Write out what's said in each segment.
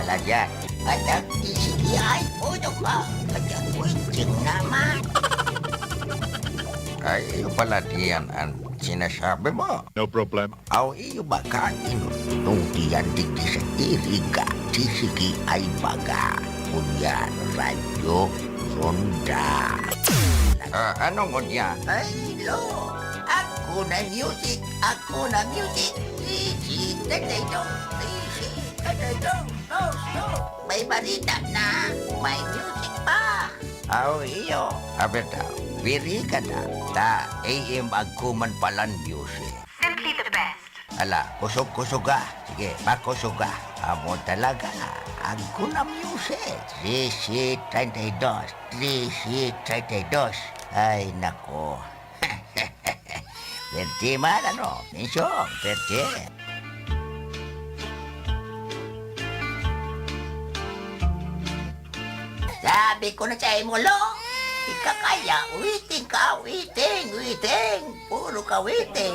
pala dyan. At ang isigi ay puno ka. At ang waiting naman. Ay, iyo pala diyan ang sinasabi mo. No problem. Aw, iyo ba kain nung diyan dito sa iriga. Sisigi ay baga. Kunyan, radyo, ronda. Anong kunya? Ay, lo. Ako na music. Ako na music. Sisi, tataydo. Sisi, tataydo. No. May balita na. May music pa. Aw, iyo. Abet daw. Biri ka na. Ta, AM agkuman palan music. Simply the best. Ala, kusog-kusog ka. Sige, makusog ka. Amo talaga. Agko na music. 332. 332. Ay, nako. Pwede man, ano? Misyong, pwede. Sabi ko na sa'yo mo, lo. Ika kaya, waiting ka, waiting. Puro ka waiting.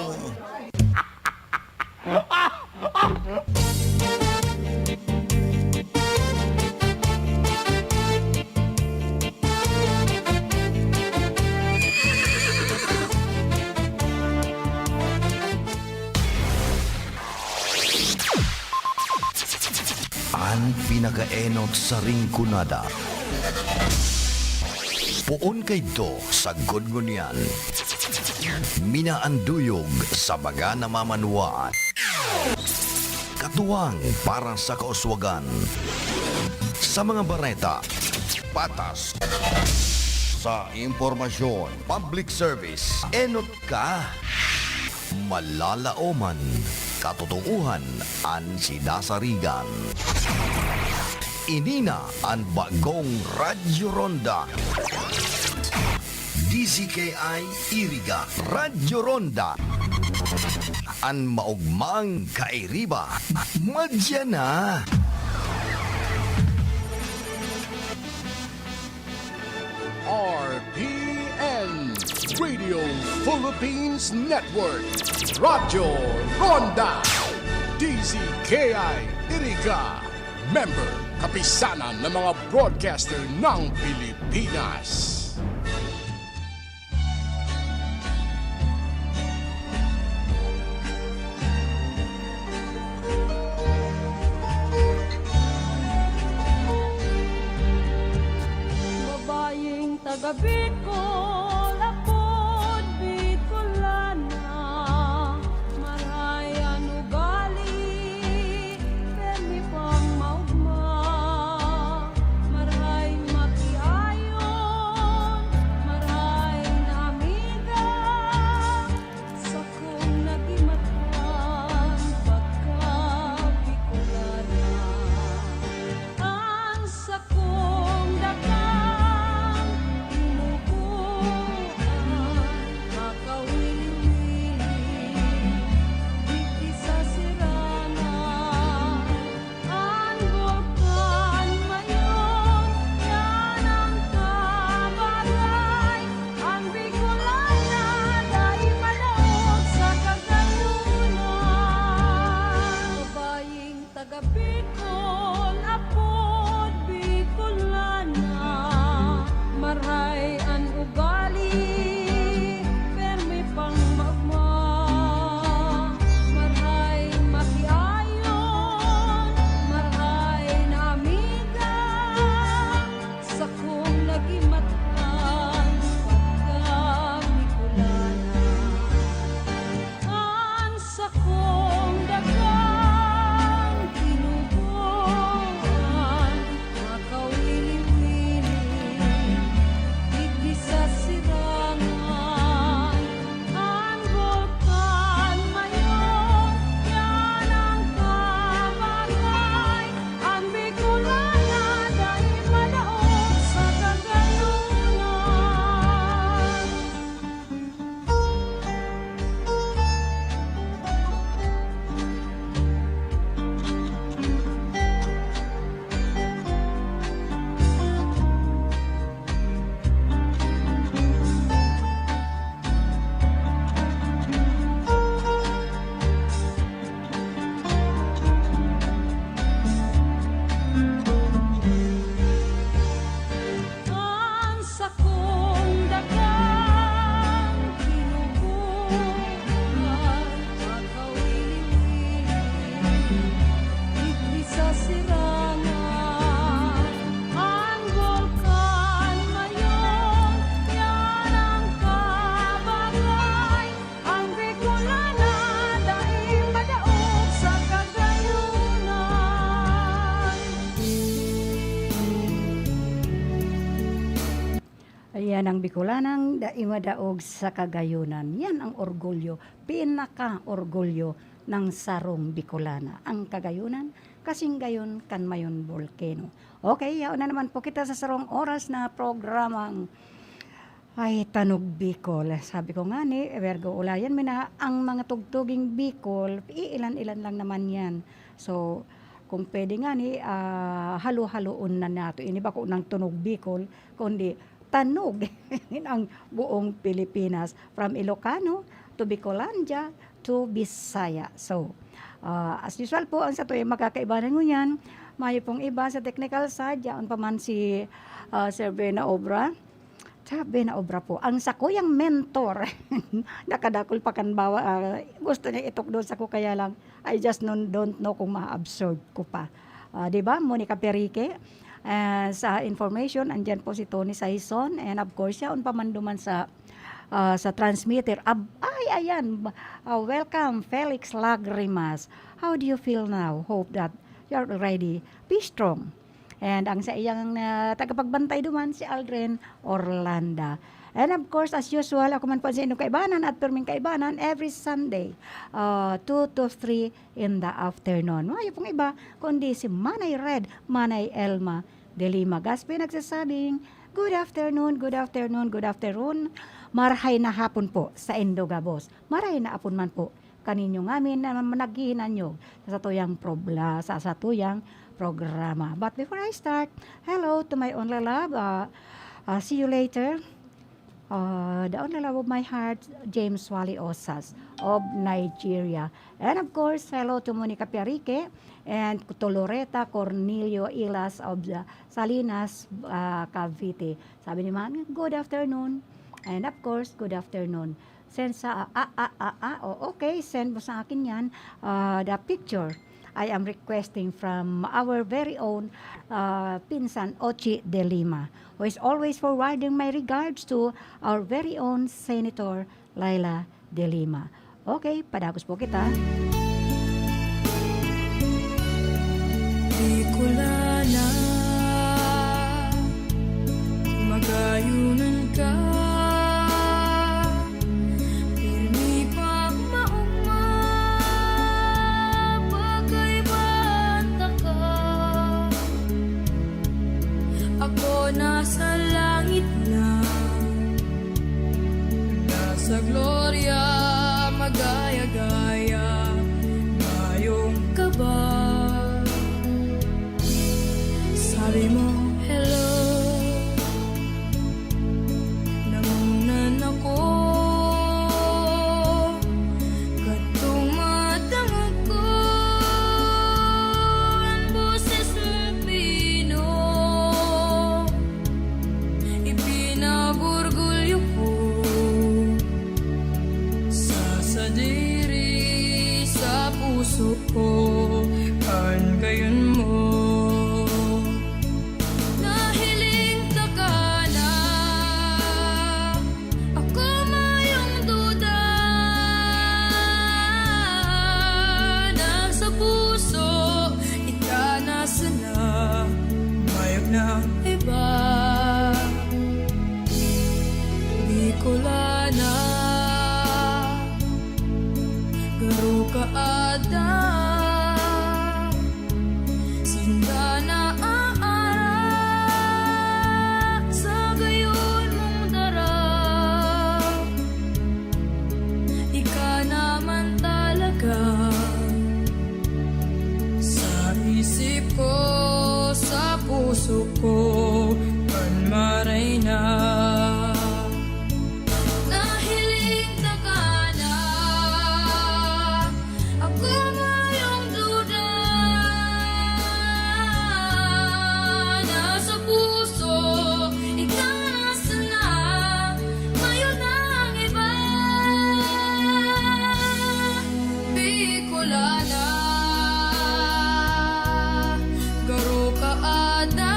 Ang pinakaenot sa ringkunada. Puon kay do sa gudgunyan. Minaanduyog sa baga namamanwaan. Katuwang para sa kauswagan. Sa mga bareta, patas. Sa impormasyon, public service, enot ka. Malalaoman, katotohuan, ang sinasarigan. Inina ang bagong Radyo Ronda. DZKI Iriga Radyo Ronda. Ang maugmang kairiba. Madya na. RPN Radio Philippines Network Radyo Ronda DZKI Iriga Member Kapisanan ng mga broadcaster ng Pilipinas. Babayeng taga Bicol, apod Bicolana, marayan ugali, pemi pang maugma, maray makiayon, maray na amiga, sa kong nagimatan, pagka Bicolana. Ang sa kong dakang, Yan ang Bicolanang daimadaog sa Kagayunan. Yan ang orgulyo, pinaka-orgulyo ng sarong Bicolana. Ang Kagayunan, kasing gayon kan mayon volcano. Okay, yaon na naman po kita sa sarong oras na programang ay Tanog Bicol. Sabi ko nga ni, Virgo Ulayan, mina ang mga tugtuging Bicol, iilan-ilan lang naman yan. So, kung pwede nga ni, halo-haloon na nato. Ini ba ko ng Tunog Bicol, kundi Tanog ang buong Pilipinas. From Ilocano to Bicolandia to Bisaya. So, as usual po, ang sa tuwing makakaibanan mo yan, may pong iba sa technical side, yaon pa man si Sir Bena Obra. Sabi na obra po, ang sakuyang mentor, nakadakol pa kan bawa, gusto niya itok doon sa ko, kaya lang, I just don't know kung ma-absorb ko pa. Diba, Monica Perique, sa information, andyan po si Tony Saison, and of course, siya, pamanduman sa transmitter. Ayan, welcome, Felix Lagrimas. How do you feel now? Hope that you're ready. Be strong. And ang sa iyang tagapagbantay duman si Aldrin Orlanda. And of course, as usual, ako man po sa inyong kaibanan at perming kaibanan every Sunday, 2 to 3 in the afternoon. Mayo pong iba, kundi si Manay Red, Manay Elma de Lima Gaspi nagsasabing, good afternoon, good afternoon, good afternoon. Marahay na hapon po sa Indogabos. Marahay na hapon man po kaninyo ngamin na managhihinan nyo sa satuyang programa. But before I start, hello to my only love. See you later. The only love of my heart, James Wally Osas of Nigeria. And of course, hello to Monica Perique and to Loretta Cornelio Ilas of the Salinas, Cavite. Sabi ni Mami, good afternoon. And of course, good afternoon. Send sa okay, send mo sa akin yan the picture. I am requesting from our very own Pinsan Ochi de Lima, who is always forwarding my regards to our very own Senator Laila de Lima. Okay, padagos po kita. Bicolana, magayunan ka. Nasa langit na, nasa gloria, magaya-gaya, ngayong ka ba? Sabi mo, hello, nangunan ako, katong matangog ko, ang boses mong pino. Ipinaburgulyo ko sa sadiri, sa puso ko, kan gayon mo. Nahiling ka na, ako mayong duda, nasa puso, ika nasa na, mayog na iba. Bicolana, garo ka ada, sinda na aara, sa gayon mong dara, ika naman talaga, sa isip ko, sa puso ko, panmaray na. Garo ka ada,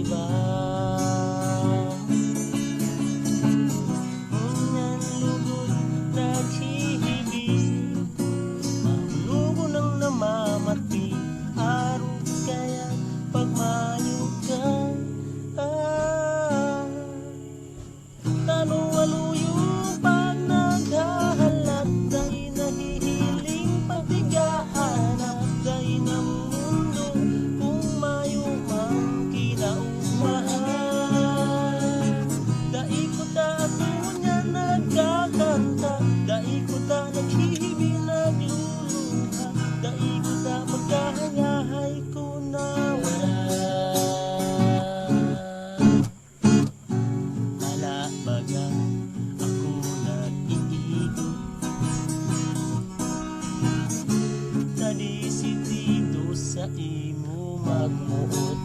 iba. Unyan lugod naghihibig, malugo ng namamati, araw kaya pagmayo ka. Taluwaluyo pag naghahalat, dahil nahihiling pagtigahanap, dahil ng mundo kung mayumang kinaumahan. Dahil ko ta ako niya nagkakanta, dahil ko ta naghihibig nagluluha, dahil ko ta pagkahayahay ko na wala. Baga ako nag-iikot, nadisip dito sa imo magmuot.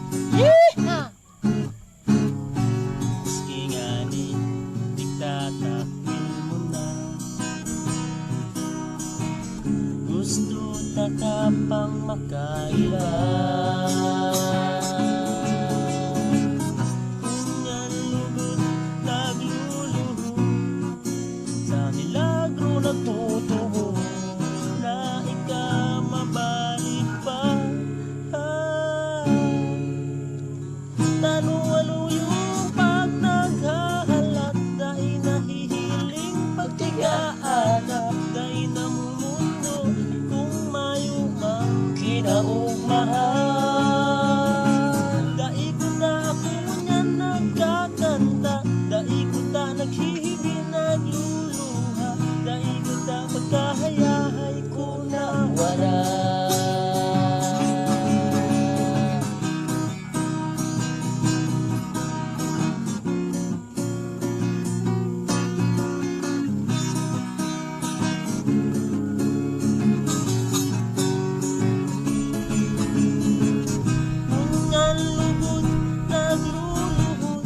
Maski nga ni nagtatakwil mo na, gusto ta ka pang makaiba. Nagtutubo na ikaw mabalik pa. Taluwaluyo pag naghahalat, dahil nahihiling pagtigaanap, dahil namumundo kung mayumang kinaugmahan. Dahil ko na ako niya nagkakanta, dahil ko ta naghihibig nagluluha, dahil ko ta pagkahayahay ko na wala. Unyan lugod nagluluhod,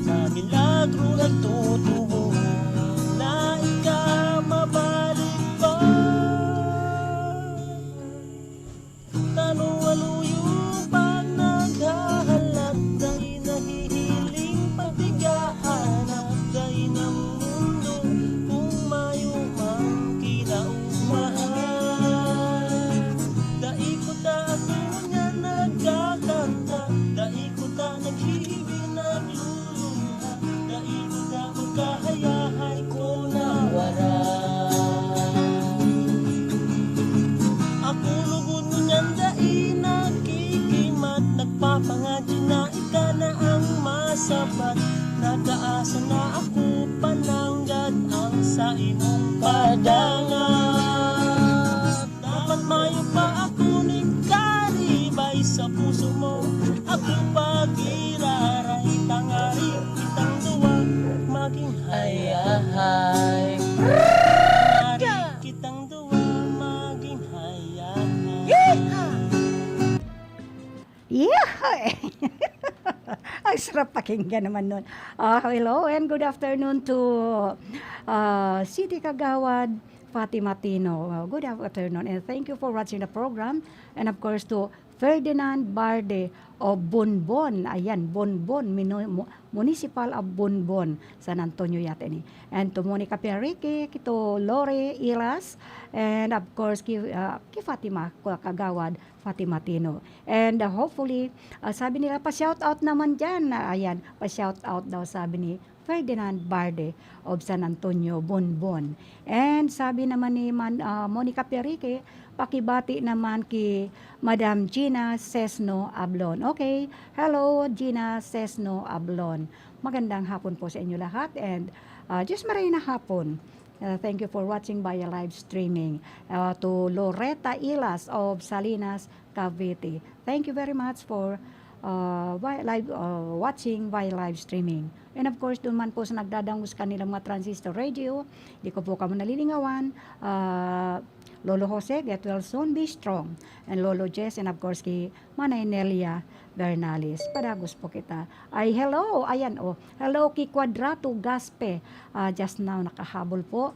sa milagro nagtutubo, na ikaw mabalik pa. Taluwaluyo pag naghahalat, dahil nahihiling pagtigahanap, dahil ng mundo kung mayumang kinaumahan. Dahil ko ta ako niya nagkakanta, dahil ko ta naghihibig nagluluha, dahil ko ta magkahayahay ko na wala. Ako lugod mo niyan dahil nakikimat, nagpapangadyo na ika na ang masabat, nag-aasa na ako pananggad ang sa imong padangat. Dapat mayo pa ako ni karibay sa puso mo, ako pag-iraray, tangari kitang duwag, maging hayahay. Tangari kitang duwag, maging hayahay. Yeah! Ang sarap pakinggan naman nun. Hello and good afternoon to City Kagawad, Fatima Tino. Good afternoon and thank you for watching the program. And of course to Ferdinand Barde of Bonbon. Ayan, Bonbon, Municipal of Bonbon, San Antonio yata ni. And to Monica Perrique, to Lore Ilas, and of course ki Fatima Kagawad, Fatima Tino. And hopefully, sabi nila pa-shout out naman dyan. Ayan, pa-shout out daw sabi ni Ferdinand Barde of San Antonio, Bonbon. And sabi naman ni Monica Perrique, pakibati naman ki Madam Gina Sesno Ablon. Okay, hello Gina Sesno Ablon. Magandang hapon po sa inyo lahat and just maray na hapon. Thank you for watching via live streaming. To Loretta Ilas of Salinas, Cavite. Thank you very much for watching via live streaming. And of course, doon man po sa nagdadangos kanilang mga transistor radio, di ko po kamo nalilingawan, Lolo Jose, get well soon, be strong. And Lolo Jess, and of course, kay Manay Nelia Bernales. Padagos po kita. Ay, hello, ayan, hello kay Quadrato Gaspe. Just now, nakahabol po.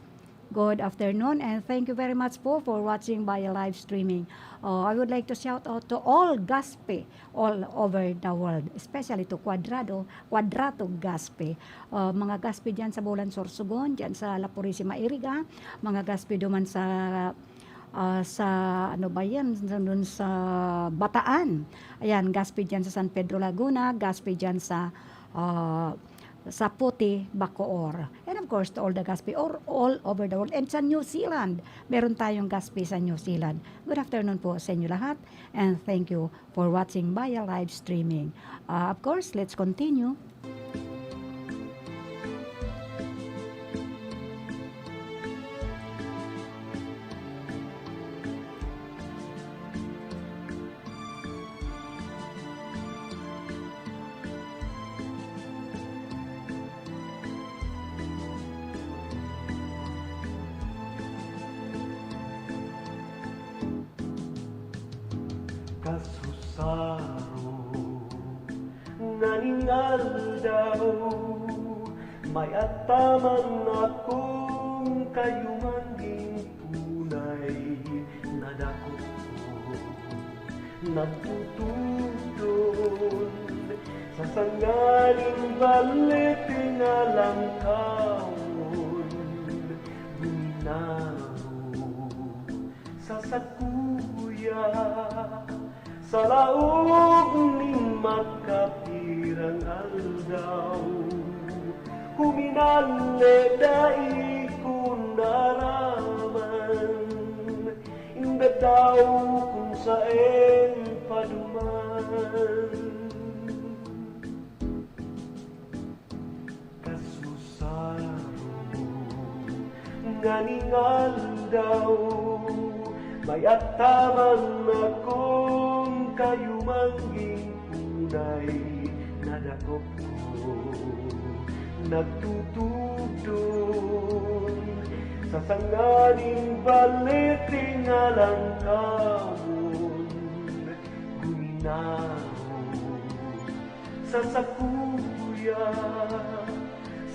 Good afternoon, and thank you very much po for watching by live streaming. I would like to shout out to all Gaspe all over the world, especially to Quadrato Gaspe. Mga Gaspe dyan sa Bulan Sorsogon, dyan sa La Purisima Iriga, mga Gaspe duman sa ano ba yan, dun sa Bataan. Ayan, Gaspe dyan sa San Pedro Laguna, Gaspe dyan sa Puti, Bacoor. And of course, to all the Gaspe all over the world. And sa New Zealand, meron tayong Gaspe sa New Zealand. Good afternoon po sa inyo lahat. And thank you for watching by live streaming. Of course, let's continue. Kasusaro naningal daw may ataman akong kayumanging tunay na dako nagtutudon sa sangaling balit nga lang kaon buminaro sa sakuya sa laog ni makapirang aldaw huminale dai kung naraman inda daw kung saan paduman kasusaro nganingal daw may ataman akong kayumangging tunay na dakop ko nagtutudon sa sanganing balit nga lang kamon guminaro sa sakuya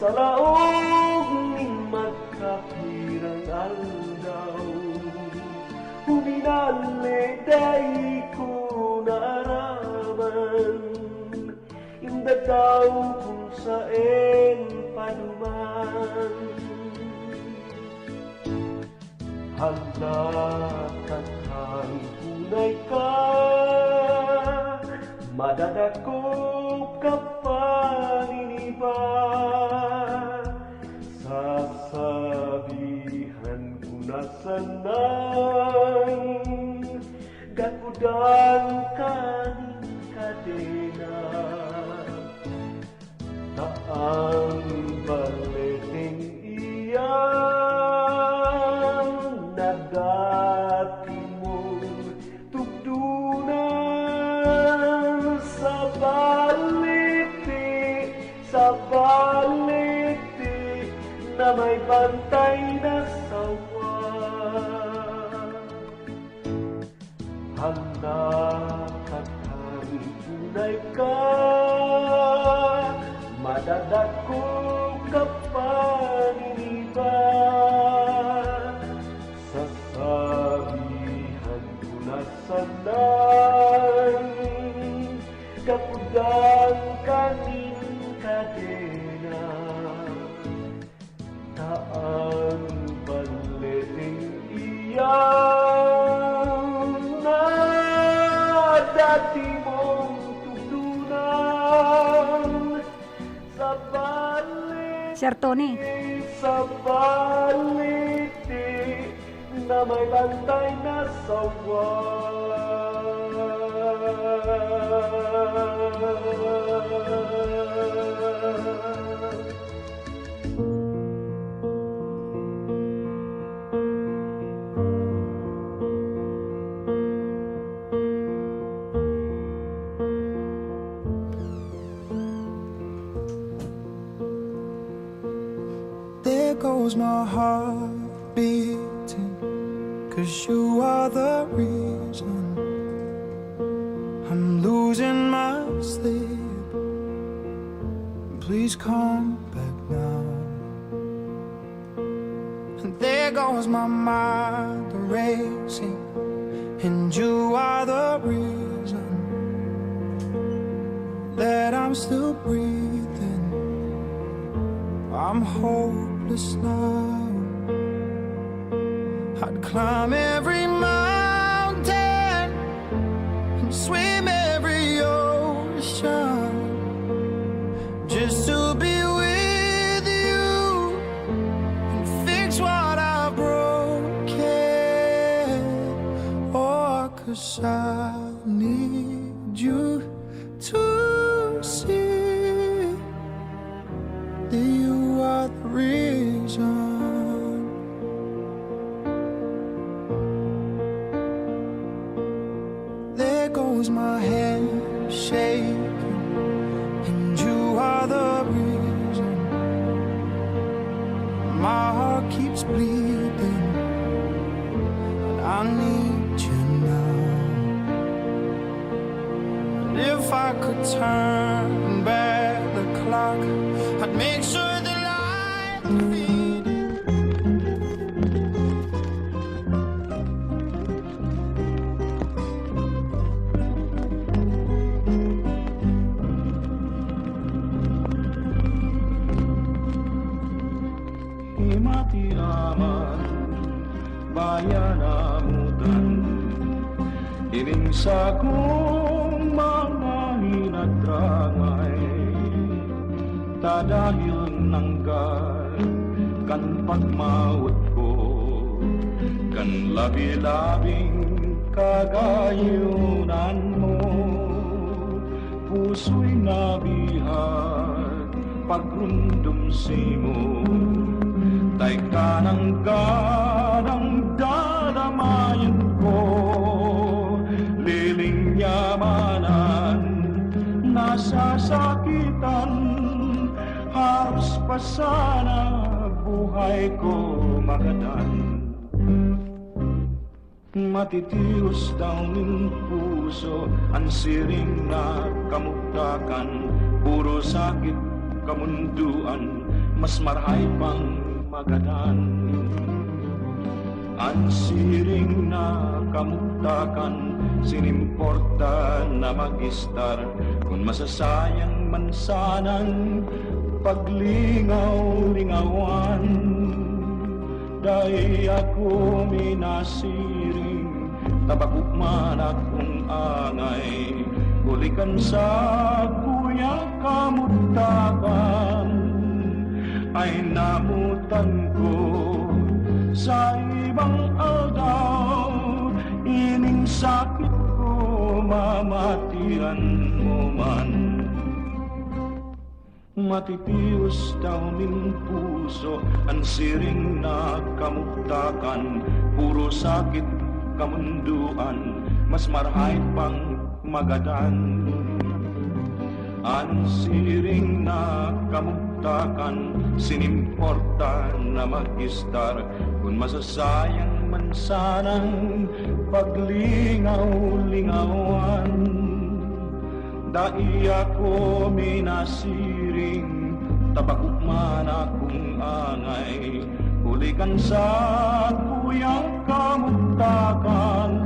sa laog ning magkapirang aldaw huminale dai ko naraman inda daw kung saan paduman halakat kang tunay ka madadakop ka paniniba sasabihan ko na sanay gakudan kaning kadena taang baleting iyang nagati mong tugdunan sa baliti na may bantay na sawa halakat kang tunay ka madadako ka paniniba sasabihan ko na sanay kapudang kaning kadena taang baleting iyang na dati mong tugtunan sa baliti Sir Tony. sa baliti na may bantay na sawa There goes my heart beating, 'cause you are the reason I'm losing my sleep. Please come back now. And there goes my mind racing, and you are the reason that I'm still breathing. I'm hopeless now. I'd climb every mountain and swim every ocean just to be with you and fix what I've broken. Oh, 'cause I need you to see that you are the reason. There goes my hand shaking, and you are the reason. My heart keeps bleeding, and I need you now. And if I could turn back the clock, I'd make sure the light faded. Matiraman bayanamutan ining sa kong mga hinadrangay tadahil nanggal kan pagmaut ko kan labi-labing kagayunan mo puso'y nabihat pagrundum simo tay kanang-kanang dadamayan ko liling yamanan nasasakitan harus pa sana buhay ko magadan matitios daw ng puso ang siring na kamuktakan puro sakit kamunduan mas marhay pang magadan ang siring na kamuktakan sinimporta na magistar kung masasayang man sanang paglingaw-lingawan dahil ako minasiring tabakukman akong angay bulikan sa kuya kamuktakan ay namutan ko sa ibang aldaw ining sakit ko mamatian mo man matitios daw min puso ang siring na kamuktakan puro sakit kamunduan mas marhay pang magadan ang siring na kamuktakan sinimporta na magistar kung masasayang man sanang paglingaw-lingawan dai ako minasiring tabakukman akong angay hulikan sa kuyang kamuktakan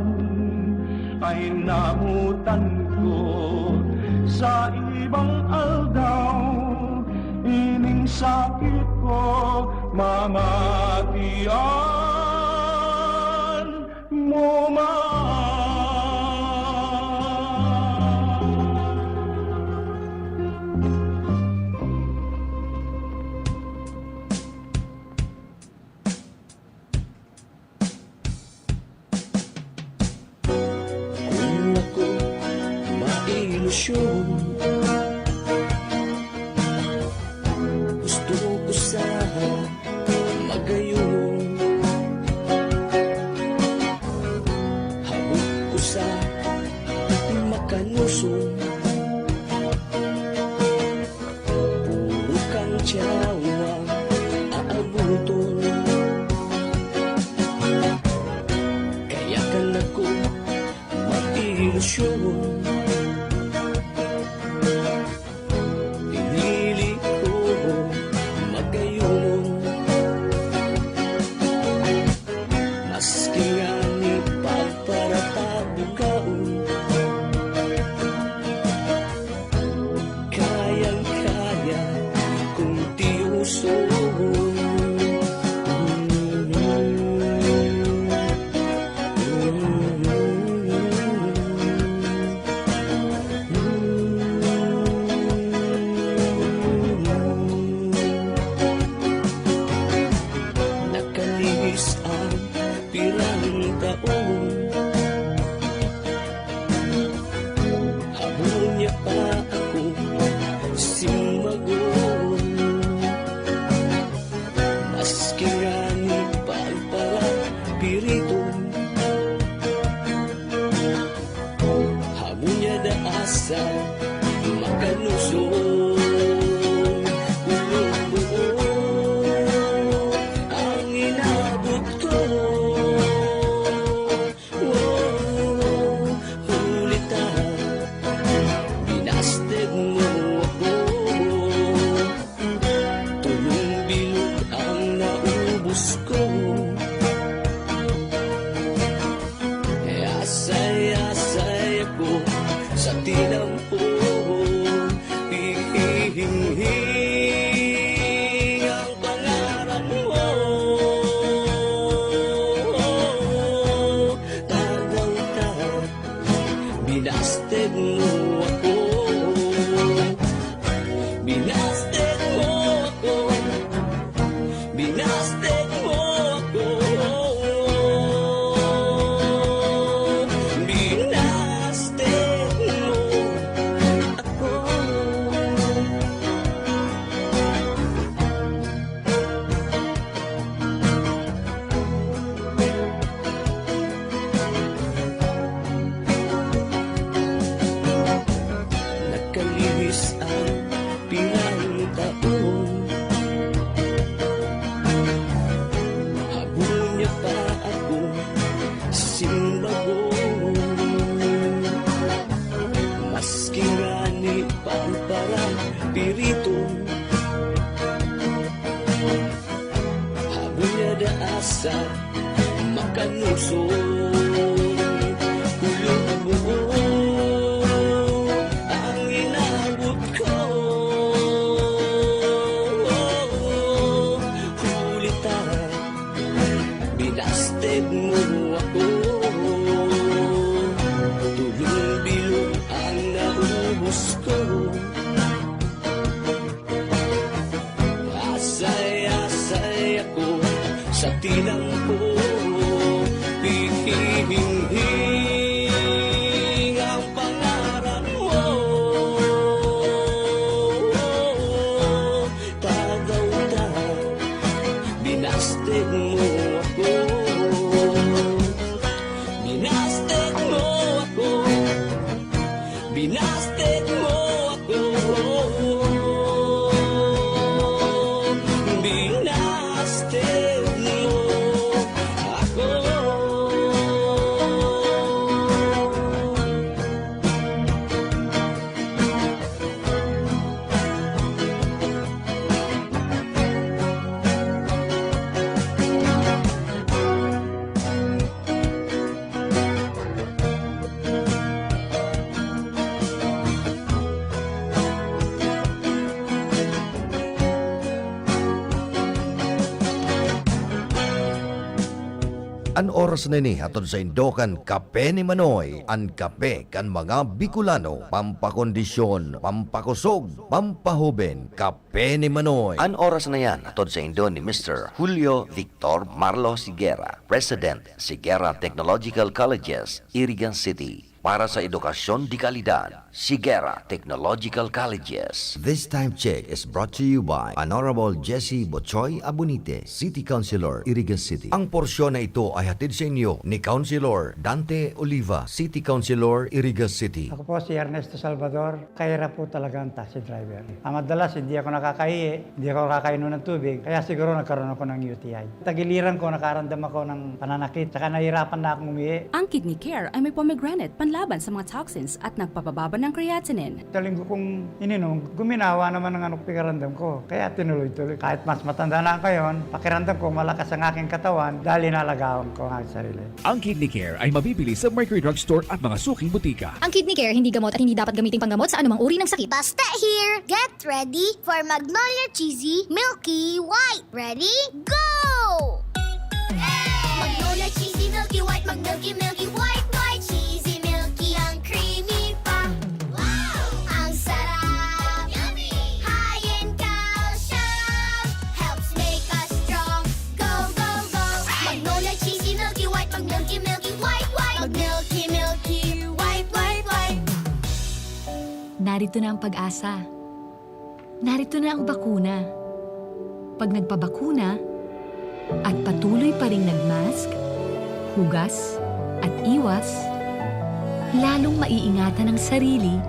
ay namutan ko sa ibang aldaw ining sakit ko mamatian mo man. Kung ako mailusyon gusto ko sana magayon habog ko sa makanuson puro kang tiyawa aabuton kaya ka na ko mailusyon pinili ko magayon Nakalihis ang pirang taon, habol niya pa ako simagon. Maski rani pagpara piriton, habol niya daasa makanuson. Sa tinampon, hihing ang pangalan mo. Tagaw-taw, binasted mo ako. Binasted mo ako. Binasted mo ako. Nakalihis ang pirang taon, habol niya pa ako simbagon. Maski rani pampara piriton, habol niya daasa makanuson. Kulong buo ang inabot ko, hulita, binasted mo ako. Tulong-bilong ang naubos ko. Asay-asay ako sa tinangko, hihing ang pangalan mo. Tagaw-taw, binasted mo ako. Binasted mo ako. Binasted mo ako. Binasted mo ako. An oras na ini atod sa Indokan Kape ni Manoy, an kape kan mga Bicolano, pampakondisyon, pampakusog, pampahuben, Kape ni Manoy. An oras na yan atod sa Indo ni Mr. Julio Victor Marlo Sigera, President, Sigera Technological Colleges, Irigan City. Para sa edukasyon di kalidad, Sigera Technological Colleges. This time check is brought to you by Honorable Jesse Bochoy Abunite, City Councilor, Irigan City. Ang porsyon na ito ay hatid sa inyo ni Councilor Dante Oliva, City Councilor, Irigan City. Ako po si Ernesto Salvador, kahira po talaga ang taxi driver. Madalas hindi ako nakakahiye, hindi ako nakakainom ng tubig, kaya siguro nagkaroon ako ng UTI. Tagiliran ko, nakaramdam ako ng pananakit, saka nahirapan na akong umihi. Ang Kidney Care ay may pomegranate panlaban sa mga toxins at nagpapababa ng creatinine. Sa linggo kong ininom, guminawa naman ng pakiramdam ko, kaya tinuloy-tuloy. Kahit mas matanda na ako ngayon, pakiramdam ko malakas ang aking katawan dahil inalagaan ko ang aking sarili. Ang Kidney Care ay mabibili sa Mercury Drugstore at mga suking butika. Ang Kidney Care hindi gamot at hindi dapat gamiting panggamot sa anumang uri ng sakit. Basta here, get ready for Magnolia Cheesy Milky White. Ready? Go! Magnolia Cheesy Milky White, Mag-Milky Milky White, White Cheesy Milky, ang creamy pa. Wow! Ang sarap! Yummy! High in calcium, helps make us strong. Go, go, go! narito na ang pag-asa. Narito na ang bakuna. Pag nagpabakuna at patuloy pa ring nagmask, hugas at iwas, lalong maiingatan ang sarili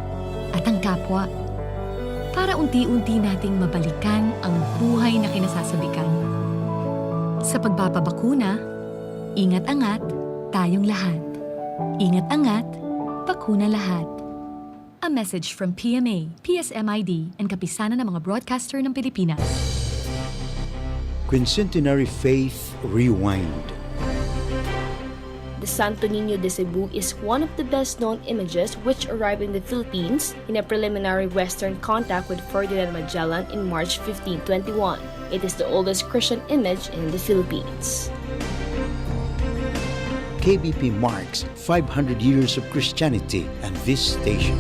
at ang kapwa para unti-unti nating mabalikan ang buhay na kinasasabikan. Sa pagpapabakuna, ingat-angat tayong lahat. Ingat-angat, bakuna lahat. A message from PMA, PSMID, and kapisanan ng mga broadcaster ng Pilipinas. Quincentenary Faith Rewind. The Santo Niño de Cebu is one of the best-known images which arrived in the Philippines in a preliminary Western contact with Ferdinand Magellan in March 1521. It is the oldest Christian image in the Philippines. KBP marks 500 years of Christianity and this station.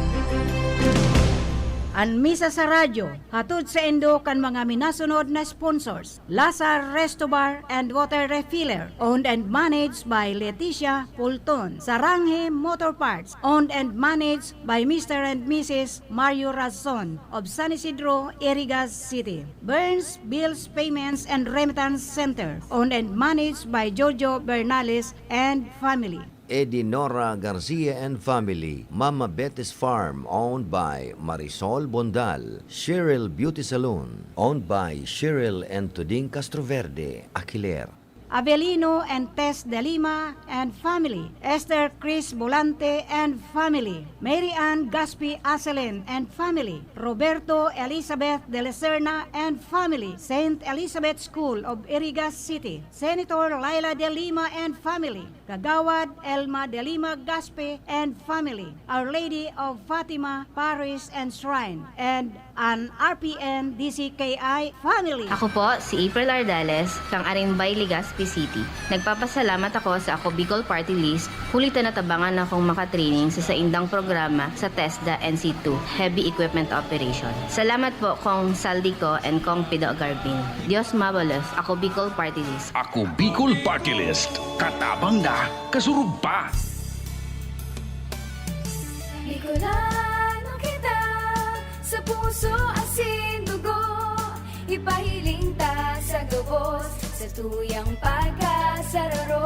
Ang misa sa radyo, hatod sa endo kan mga minasunod na sponsors. Lazar Resto Bar and Water Refiller, owned and managed by Leticia Pulton. Saranghe Motor Parts, owned and managed by Mr. and Mrs. Mario Razon of San Isidro, Irigas City. Burns Bills Payments and Remittance Center, owned and managed by Jojo Bernales and family. Edinora Garcia and Family, Mama Betty's Farm, owned by Marisol Bondal, Cheryl Beauty Salon, owned by Cheryl and Tuding Castroverde, Aquiler. Avelino and Tess de Lima and family, Esther Chris Volante and family, Mary Ann Gaspi Aselen and family, Roberto Elizabeth de la Serna and family, Saint Elizabeth School of Irigas City, Senator Laila de Lima and family, Kagawad Elma de Lima Gaspe and family, Our Lady of Fatima Parish and Shrine, and an RPN DCKI family. Ako po, si April Ardales, kang Arimbay, Legazpi City. Nagpapasalamat ako sa Ako Bicol Party List, kulit na natabangan akong makatraining sa saindang programa sa TESDA NC2, Heavy Equipment Operation. Salamat po kong Saldico and kong Pido Agarbin. Dios mabalos, Ako Bicol Party List. Ako Bicol Party List, katabang na, kasurug pa. Bicolano kita, sa puso asin dugo, ipahiling ta sa gawos, sa tuyang pagkasararo.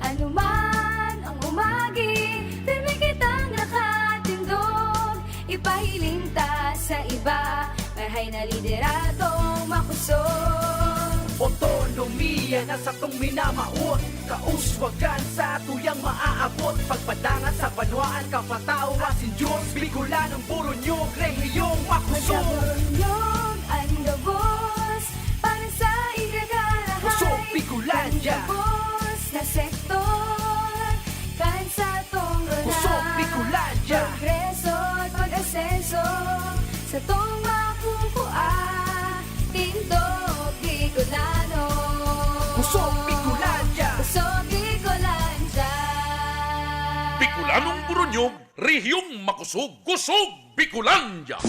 Ano man ang umagi, pirmi kitang nakatindog, ipahiling ta sa iba, marhay na lideratong makusog. Otonomiya na sa tong minamaot, kauswagan sa tuyang maaabot, pagpadangat sa banwaan, kapatawa sin Diyos, Bicolanong Buronyog, rehiyong makusog. Buronyog, ang gabos, para sa igagarahay, Kusog, Bicolandia, ang gabos na sektor, kan sa tong rola, Kusog, Bicolandia, progreso at pag-asenso, sa tong makukuha, tindog Bicolano. Kusog, Bicolandia, Kusog, Bicolandia. Bicolanong Buronyog, rehiyong makusog, kusog, Bicolandia.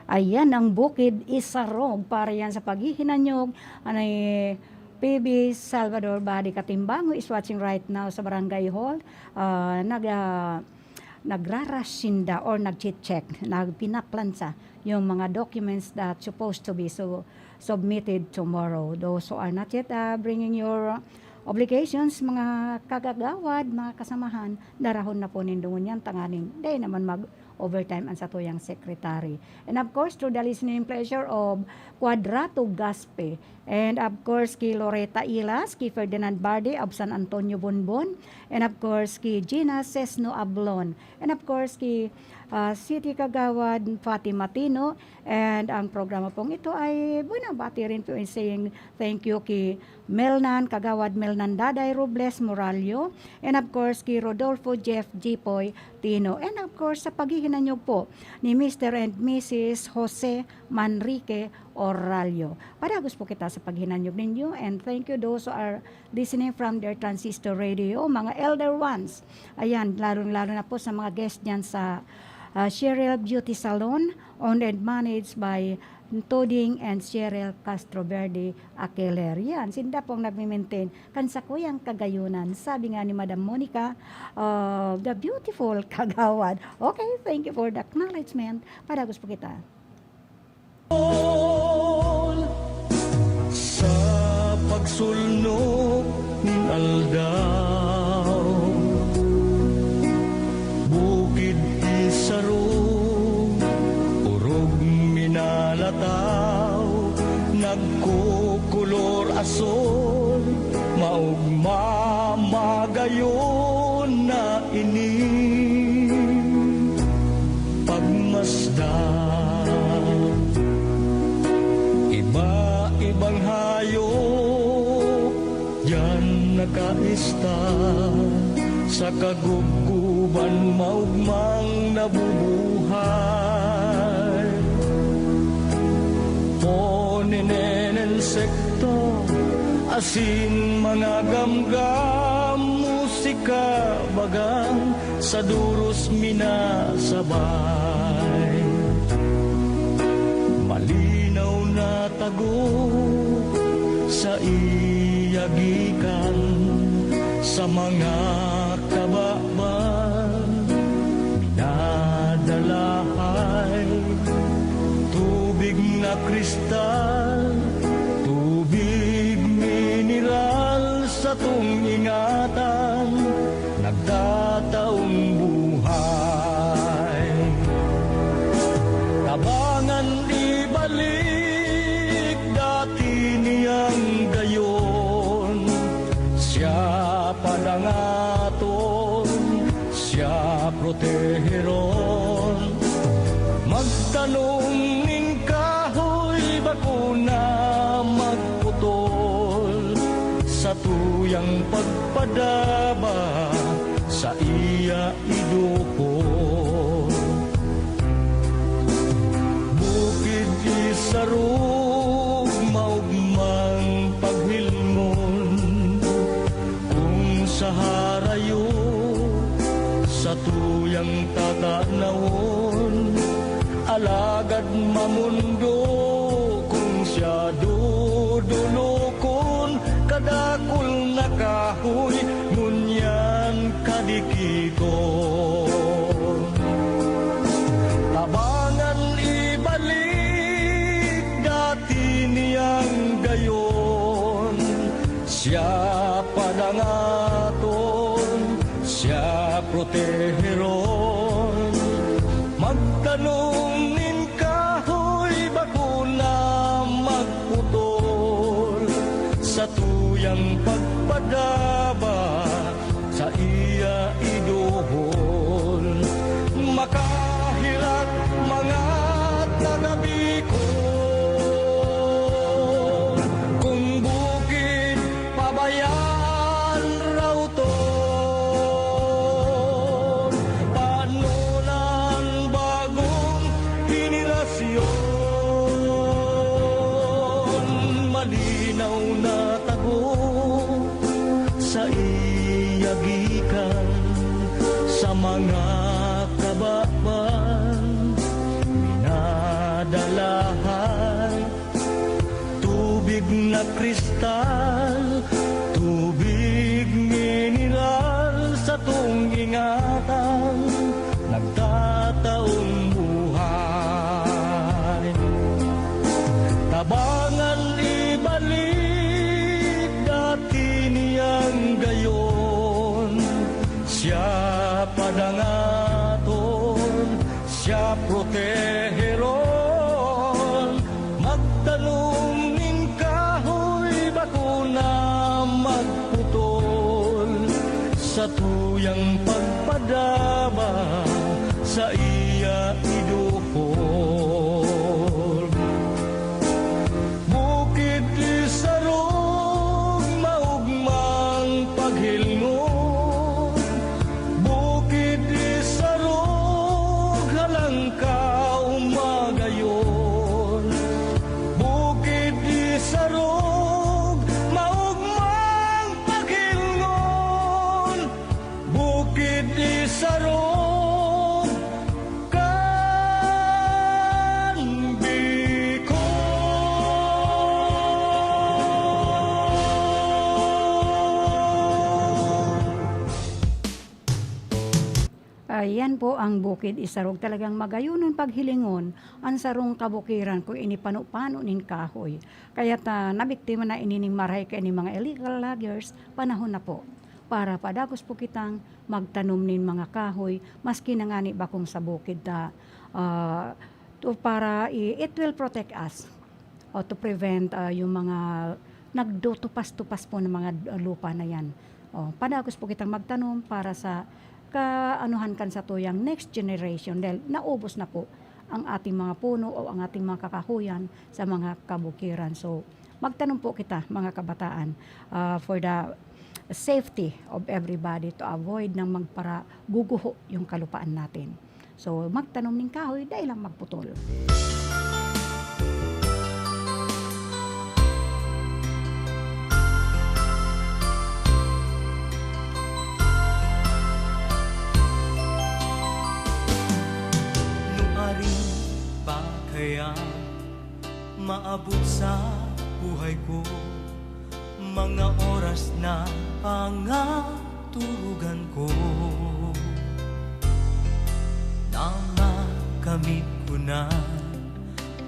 Ayan ang bukid isarog para yan sa paghihinanyog. Anay PB Salvador Badi Katimbango is watching right now sa Barangay Hall. Nagrarasinda or nag-check, nagpinaplansa yung mga documents that supposed to be submitted tomorrow. Those who are not yet bringing your obligations, mga kagagawad, mga kasamahan, darahon na po nindungon yan, tanganing day naman overtime ang satuyang secretary. And of course, through the listening pleasure of Quadrato Gaspe. And of course, ki Loretta Ilas, ki Ferdinand Barde of San Antonio Bonbon. And of course, ki Gina Sesno Ablon. And of course, ki City Kagawad Fatima Tino. And ang programa pong ito ay bunabati rin po in saying thank you ki Melnan, Kagawad Melnan Daday Robles Moralio. And of course, ki Rodolfo Jeff Jipoy Tino. And of course, sa paghihinanyog po ni Mr. and Mrs. Jose Manrique Oralio. Padagos po kita sa paghinanyog ninyo, and thank you those who are listening from their transistor radio, mga elder ones. Ayan, lalo na po sa mga guest dyan sa Cheryl Beauty Salon, owned and managed by Toding and Cheryl Castroverde Akeler. Yan, sinda pong nagme-maintain kan sa kuyang Kagayunan. Sabi nga ni Madam Monica, the beautiful Kagawad. Okay, thank you for the acknowledgement. Para gusto kita. Sa pagsulnog ng aldaw, bukid isarong, urog minalataw, nagkukulor asol, maugmamagayon na ini pagmasdan. Iba-ibang hayop yan nakaista sa kaguguban maugmang nabubuhay. Poninen insekto, asin mga gamgam, musika bagang sa duros minasabay. Malinaw na tago sa iyagikan sa mga kababan, minadalahay tubig na kristal, tubig mineral sa tung ingatan, nagtataong buhay. Tabangan ibalik dati niyang gayon, siya padangaton, siya proteheron. Magtanong ning kahoy bakuna magputol, sa tuyang pagpadaba sa iya idupol. Bukid isarog maugmang paghilmon, kung sa harayo sa tuyang tatanawon, alagad mamundo kung siya dudulokon, kadakul na kahoy ngunyan kadikikon. Tabangan ibalik dati niyang gayon, siya padangaton, siya proteheron. Magtanong nin kahoy bakuna magputol, sa tuyang pagpadaba sa iya idohol. Makahirat mga taga-Bicol, kung bukid pabayaan raw to, panunan bagong henerasyon. Malinaw na tago sa iyagikan sa mga kababan, minadalahan tubig na kristal, tubig mineral sa tung ingatan, nagtataong buhay. Tabangan ibalik dati niyang gayon, siya padangaton, siya proteheron. Magtanong ning kahoy bakuna magputol, sa tuyang pagpadaba sa iya iduhol. Bukid isarog maugmang paghilngon, bukid isarog halangkaw magayon, bukid isarog maugmang paghilngon, bukid isarog Yan po ang bukid isarog talagang magayunon paghilingon ang sarong kabukiran kung inipano-pano nin kahoy. Kaya nabiktima na inining maray kay ni mga illegal loggers, panahon na po para padagos po kitang magtanom nin mga kahoy maski na nga ni bakong sa bukid para it will protect us to prevent yung mga nagdutupas-tupas po ng mga lupa na yan. Padagos po kitang magtanom para sa kaanuhan kan sa tuyang next generation dahil naubos na po ang ating mga puno o ang ating mga kakahuyan sa mga kabukiran. So, magtanong po kita mga kabataan for the safety of everybody to avoid nang magpara guguho yung kalupaan natin. So, magtanom ng kahoy dahil lang magputol. Kaya maabot sa buhay ko mga oras na pangaturugan ko na makamit ko na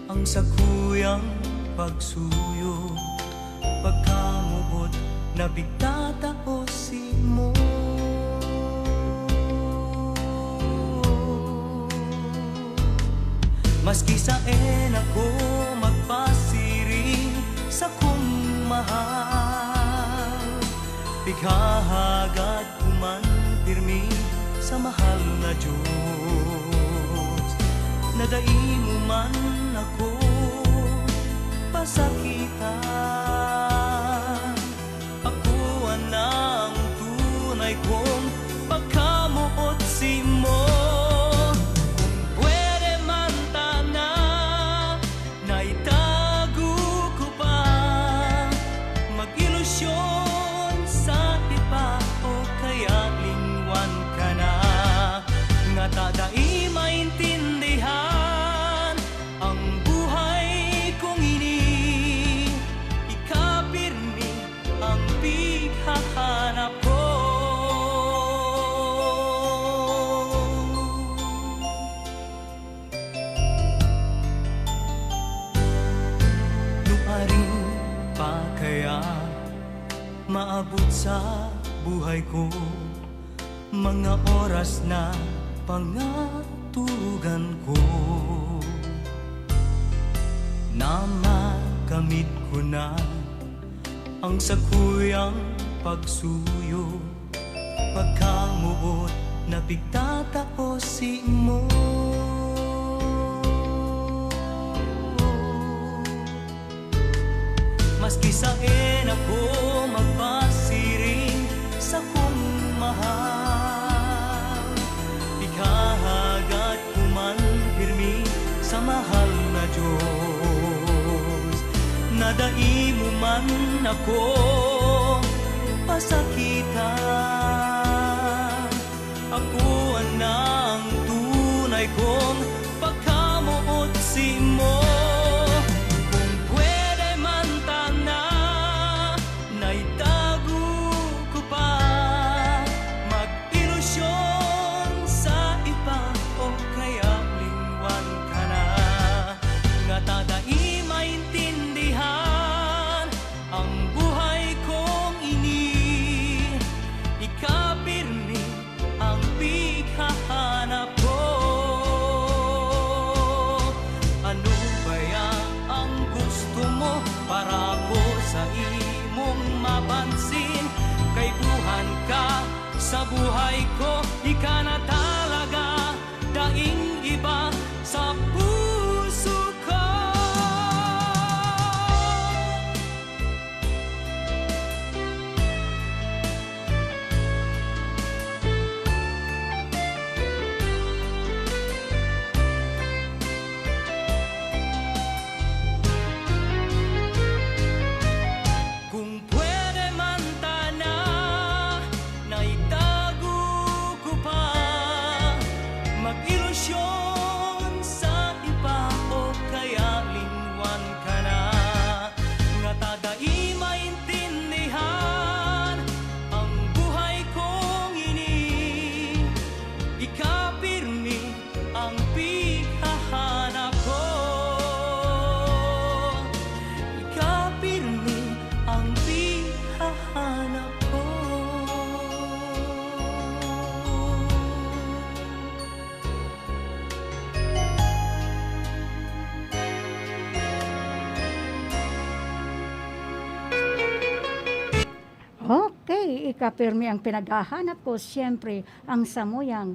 ang sakuyang pagsuyo pagkamuot na bigtataosin mo. Maski saan ako magpasiring sa kong mahal, bighahagat ko man pirmi sa mahal na Diyos. Nadai mo man ako pasakitan, ako ang tunay kong pagkamuot si mo. Tadai maintindihan ang buhay kong ini, ikapirmi ang pighahanap ko. Nuaring pa kaya maabot sa buhay ko mga oras na pangaturugan ko na makamit ko na ang sakuyang pagsuyo pagkamuot na pigtataosin mo. Maski saan ako magpasiring sa kong mahal, ikahagat ko man pirmi sa mahal na Diyos. Nadai mo man ako pasakitan, ako ang tunay kong pagkamuot si mo. Kung pwede man tana na itago ko pa mag-ilusyon sa iba o kaya lingwan ka na, nga tadai maintindihan ang buhay kong ini, ikapirmi ang pighahanap ko. Ano kaya ang gusto mo para ako sa imong mapansin? Kay buhan ka sa buhay ko, ika na talaga daing iba sa puso ko. Kung pwede man tana na itago ko pa Okay, ikapirmi ang pinaghahanap ko. Siyempre, ang Samuyang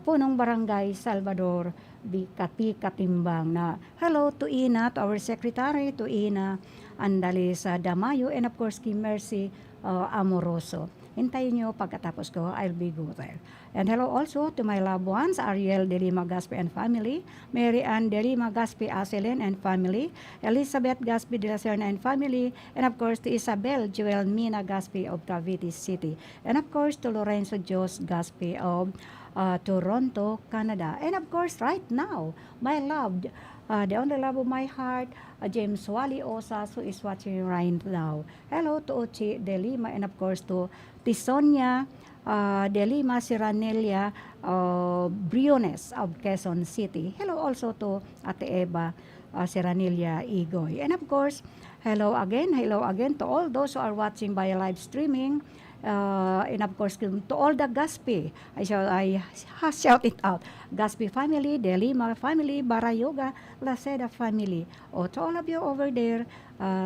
Punong Barangay Salvador, Bicati, Katimbang na hello to Ina, to our secretary, to Ina Andalisa Damayo, and of course, kay Mercy Amoroso. Hintayin nyo pagkatapos ko, I'll be good there. And hello also to my loved ones, Ariel De Lima Gaspi and family, Mary Ann De Lima Gaspi Aselin and family, Elizabeth Gaspi de la Serna and family, and of course to Isabel Joel Mina Gaspi of Cavite City, and of course to Lorenzo Jos Gaspi of Toronto, Canada. And of course, right now, my loved, the only love of my heart, James Wally Osas, who is watching right now. Hello to Uchi De Lima, and of course to Tisonia De Lima Siranelia Briones of Quezon City. Hello also to Ate Eva Siranelia Igoy. And of course, hello again to all those who are watching by live streaming. And of course, to all the Gaspi, I shout it out. Gaspi family, De Lima family, Barayoga, Laceda family. To all of you over there,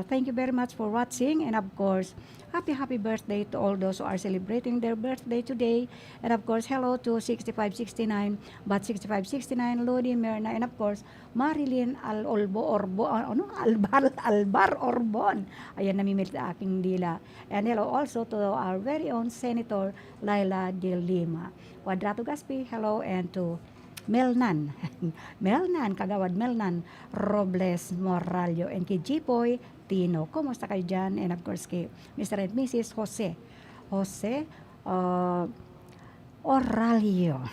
thank you very much for watching. And of course, happy birthday to all those who are celebrating their birthday today. And of course, hello to 6569, but 6569, Lodi Merna, and of course, Marilyn Albar Orbon. Ayan, namimilit na aking dila. And hello also to our very own Senator Laila De Lima. Quadrato Gaspi, hello, and to Melnan, Kagawad Melnan Robles Moralio, and kay Jipoy Tino. Kumusta kayo dyan? And of course kay Mr. and Mrs. Jose Oralio.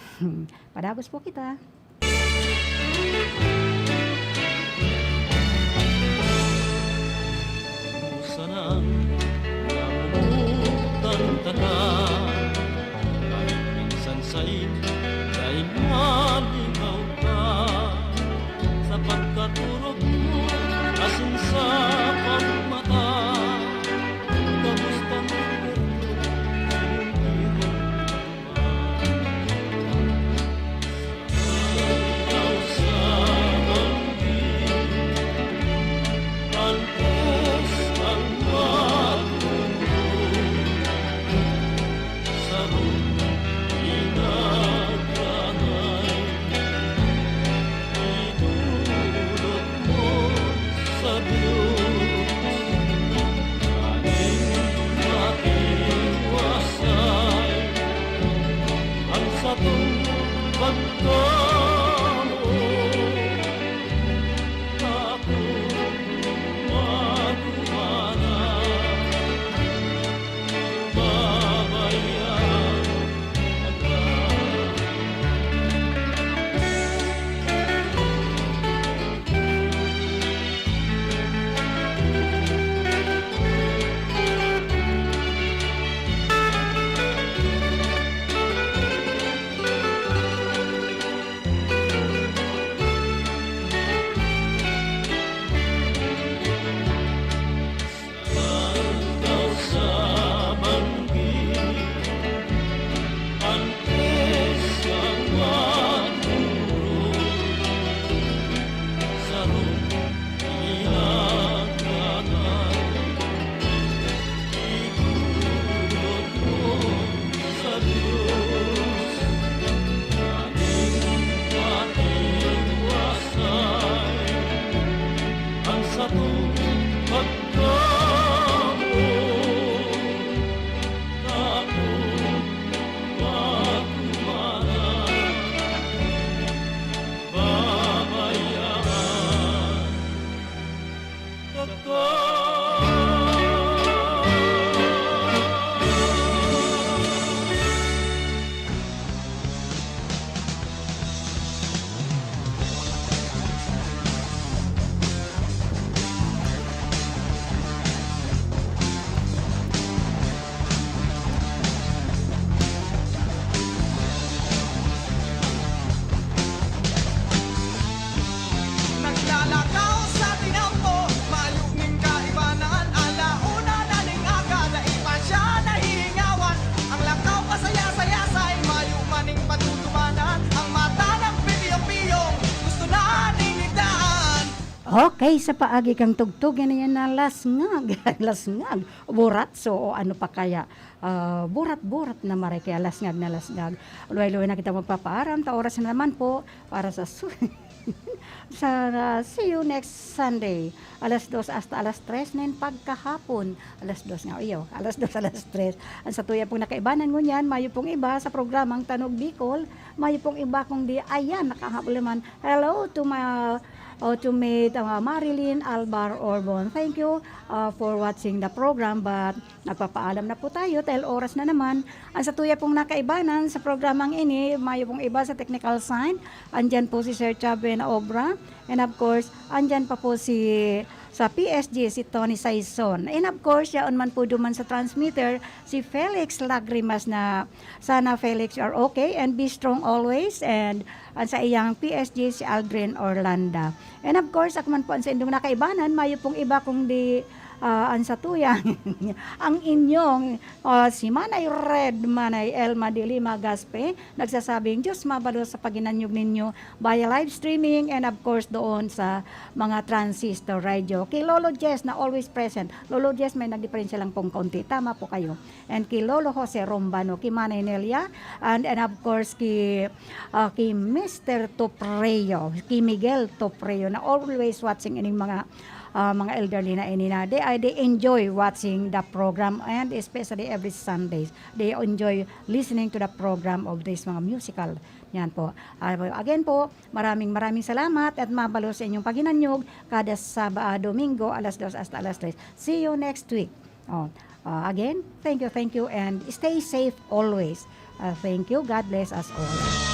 Padagos po kita. Sana namutan tanan kahit minsan sa'y maligaw ka sa pagkaturog mo asin sa pagmata kabustang ikaw sa bangin alpos ang magmumulong Okay, sa paagi kang tugtog, yan na lasngag, lasngag, buratso, o ano pa kaya, burat-burat na maray, kaya lasngag na lasngag. Luway-luway na kita magpapaaram, ta oras na naman po, para sa see you next Sunday, alas 2 hasta alas 3, nen pagkahapon, alas 2 nga, iyo, alas 2, alas 3. Ang sa tuya pong nakaibanan mo niyan, mayo pong iba sa programang Tanog Bicol, mayo pong iba kung di, ayan, nakahabol naman, hello to my to meet Marilyn Albar Orbon. Thank you for watching the program, but nagpapaalam na po tayo dahil oras na naman. Ang sa tuya pong nakaibanan sa programang ini, mayo pong iba sa technical sign, andyan po si Sir Chaben Obra, and of course, andyan pa po sa PSG, si Tony Saison. And of course, yaon man po duman sa transmitter, si Felix Lagrimas na sana Felix, you are okay and be strong always. And sa iyang PSG, si Aldrin Orlanda. And of course, ako man po ang sa indong nakaibanan, mayo pong iba kung di ang sa tuyang ang inyong si Manay Red, Manay Elma de Lima Gaspe, nagsasabing Diyos mabalo sa paginanyog ninyo via live streaming and of course doon sa mga transistor radio. Kay Lolo Jess na always present. Lolo Jess may nagdiferensya lang pong konti. Tama po kayo. And kay Lolo Jose Rombano, kay Manay Nelia, and of course kay Mr. Topreo, kay Miguel Topreo na always watching ining mga elderly na inina. They enjoy watching the program and especially every Sundays. They enjoy listening to the program of this mga musical. Yan po. Again po, maraming salamat at mabalo sa inyong paginanyog kada Domingo, alas 2 hasta alas 3. See you next week. Again, thank you and stay safe always. Thank you. God bless us all.